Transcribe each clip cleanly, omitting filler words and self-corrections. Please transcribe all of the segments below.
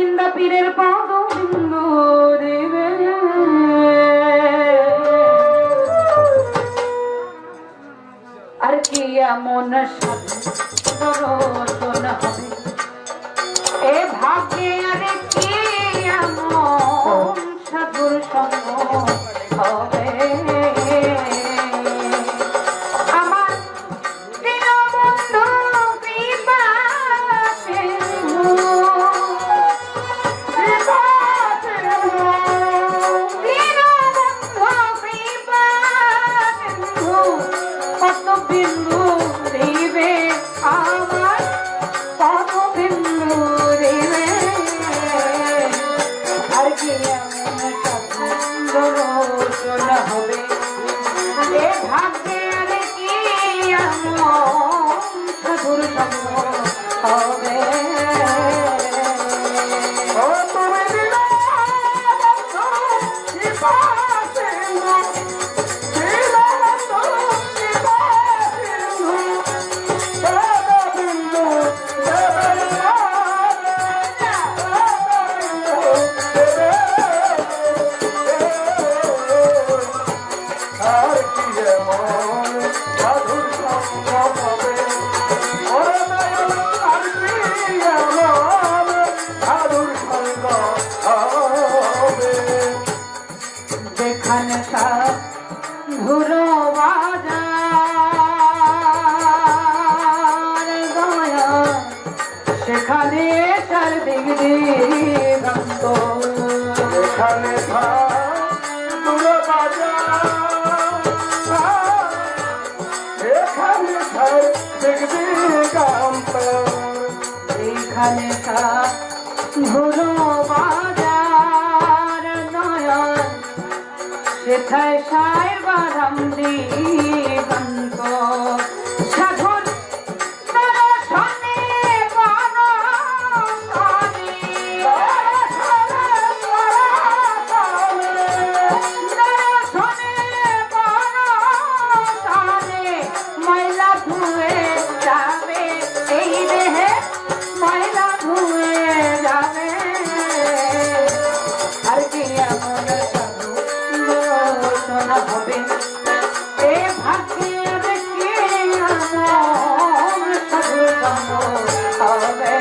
নিন্দা পীরের পদ বিন্দু দেবে আর কি এমন দর্শন হবে এ ভাগ্যে আর কি এমন সাধুর সঙ্গ হবে সেখানে চারদিক দিগন্ত এখানে দূর বাজার এখানে চারদিক দিগন্ত এইখানে ঘুরো বাজার নয়ন সেথায় সায় বারাম দিগন্ত সাধন হবে এ ভাগ্যের কে আমার সাধু হবে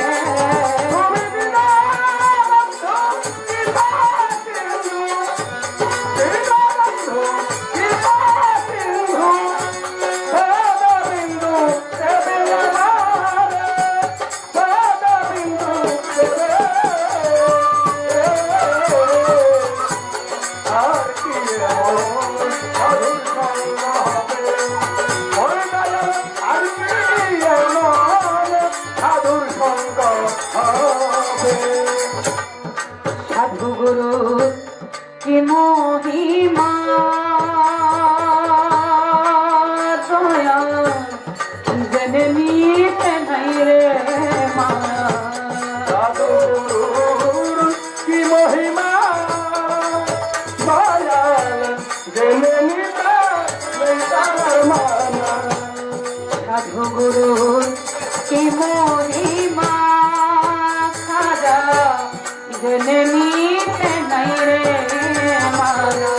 সাধু গুরু কি মহিমা দয়া জেনে নিতে নাই রে মা সাধু গুরুর কি মহিমা দয়াল জেনে নিতে নাই তার মানা সাধু গুরুর কি মহিমা খাজা জেনে নিতে নাই রে মানা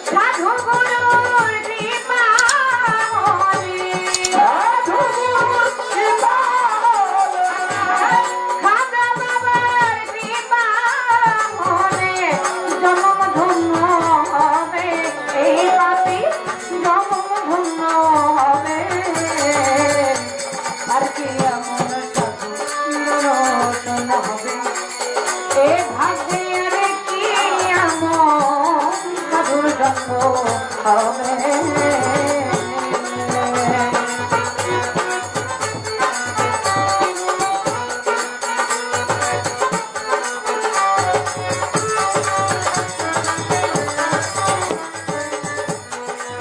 সাধু গুরুর কৃপা হলে সাধু গুরুর কৃপা খাজা বাবার কৃপা হলে জন্ম ধন্য হবে এই পাপি জন্ম ধন্য হবে আর কি এমন সাধু দর্শন হবে এ ভাগ্যের কি এমন সাধুর জন্ম হবে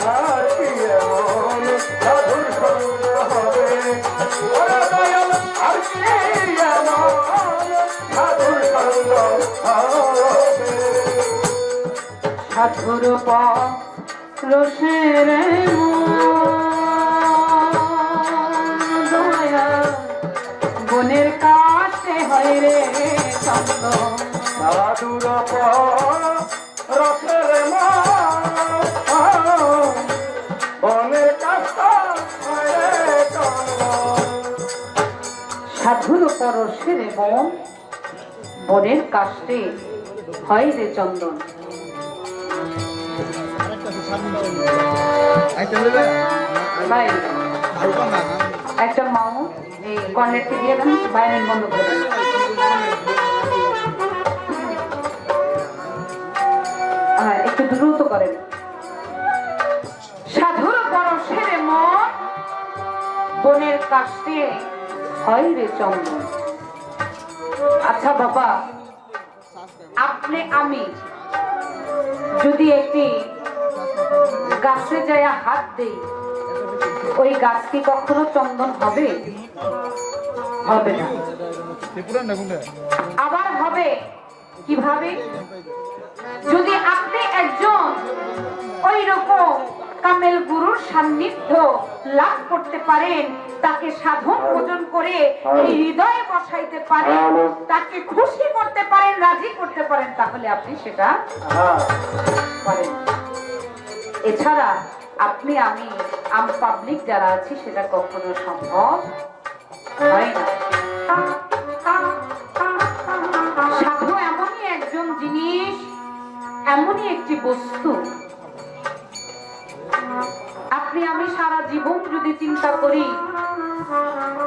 আর কি এমন সাধুর সঙ্গ হবে ওরে দয়াল আর কি এমন সাধুর সঙ্গ হবে সাধুর রসের দয়া বনের কাছে চন্দন সাধুর রসের বনের কাছে সাধুর পরশে রে মন বনের কাষ্টে হয় রে চন্দন। ভাই একটা মাও এই কর্নেটকে দিয়ে দেন, বাইরের বন্ধ করে দেন। হ্যাঁ একটু দ্রুত করেন। সাধুর পরশে রে মন বনের কাষ্টে হয় রে চন্দন। আচ্ছা বাবা, আপনি আমি যদি একটি গাছে যায় হাত দেই, ওই গাছ কি কখনো চন্দন হবে? হবে না। আবার হবে কিভাবে? যদি আপনি একজন ওই রকম কামেল গুরুর সান্নিধ্য লাভ করতে পারেন, তাকে সাধন ভোজন করে এই হৃদয়ে বসাইতে পারেন, তাকে খুশি করতে পারেন, রাজি করতে পারেন, তাহলে আপনি সেটা পারেন। এছাড়া আপনি আমি পাবলিক যারা আছি সেটা কখনো সম্ভব হয় না। সাধু এমনই একজন জিনিস, এমনই একটি বস্তু, আপনি আমি সারা জীবন যদি চিন্তা করি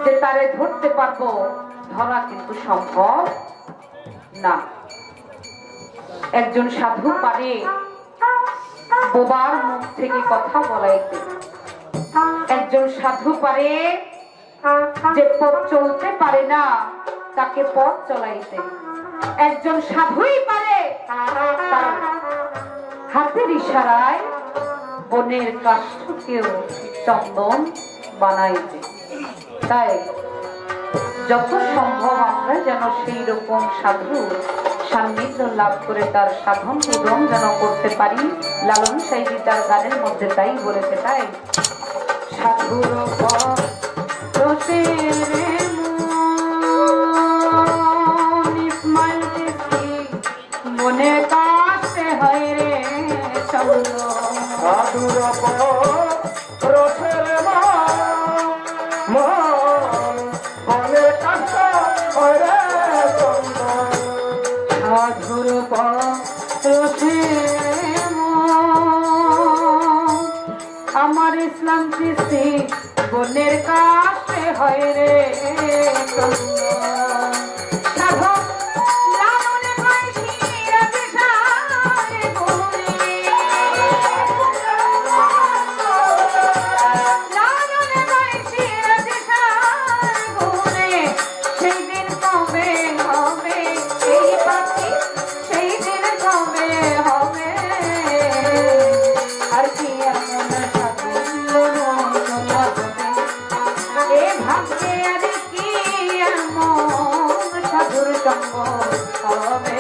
যে তারে ধরতে পারবো, ধরা কিন্তু সম্ভব না। একজন সাধু পারে বোবার মুখ থেকে কথা বলাইতে, একজন সাধু পারে যে পথ চলতে পারে না তাকে পথ চলাইতে, একজন সাধুই পারে তার হাতের ইশারায় বনের কাষ্ঠকেও চন্দন বানাইতে। তাই যত সম্ভব আমরা যেন সেই রকম সাধু সান্নিধ্য লাভ করে তার সাধন পূরণ যেন করতে পারি। লালন সাইজি তার গানের মধ্যে তাই বলেছে। তাই সাধুর মনে কাছে হয় রে চন্দন, সাধুর রসের বনের কাছে সাধুর পথে আমার ইসলাম সৃষ্টি বনের কাছে হয় রে চন্দন। সাধু লালনে মাইশি রাধেশায় ঘুরে, লালনে মাইশি রাধেশায় ঘুরে, সেই দিন কবে হবে এই পাখি, সেই দিন কবে হবে। আর কি এমন সাধু এ ভাগ্যে, আর কি এমন সাধুর সঙ্গ হবে।